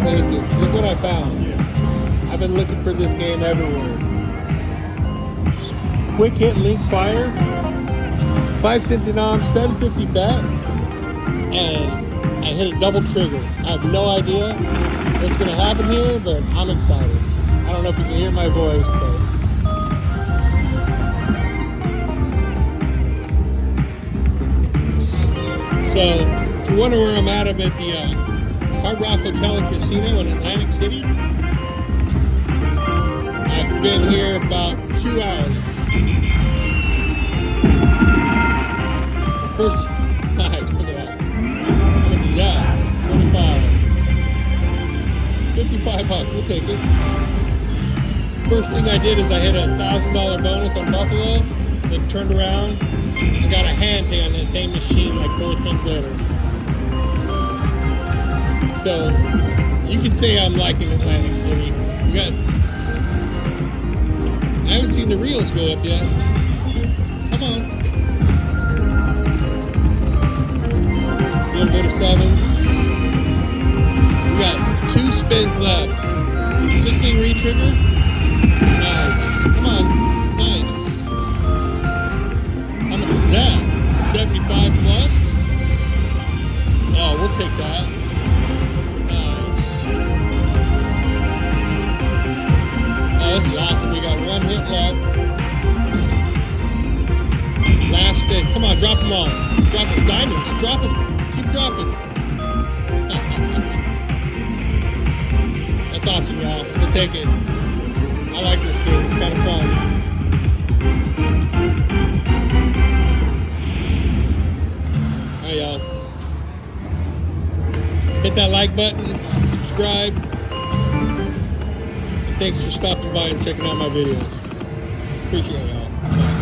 take a look at, look what I found. I've been looking for this game everywhere. Quick hit link fire, 5 cent denom, 750 bet, and I hit a double trigger. I have no idea what's gonna happen here, but I'm excited. I don't know if you can hear my voice, but so if you wonder where I'm at, I'm at the Hard Rock Hotel and Casino in Atlantic City. I've been here about 2 hours. First, nice, look at that. How much is that? 25. 55 bucks, we'll take it. First thing I did is I hit a $1,000 bonus on Buffalo, then turned around and got a hand thing on the same machine like 4 things later. So, you can say I'm liking Atlantic City. I haven't seen the reels go up yet. Come on. A little bit of sevens. We got 2 spins left. 16 re-trigger. Nice. Come on. Nice. How much is that? 75 plus? Oh, we'll take that. Nice. Oh, this is awesome. We got 1 hit left. Last spin. Come on, drop them all. Drop them. Diamonds. Drop them. Keep dropping. That's awesome, y'all. We'll take it. I like this game. It's kind of fun. Alright, y'all. Hit that like button. Subscribe. And thanks for stopping by and checking out my videos. Appreciate it, y'all. Bye.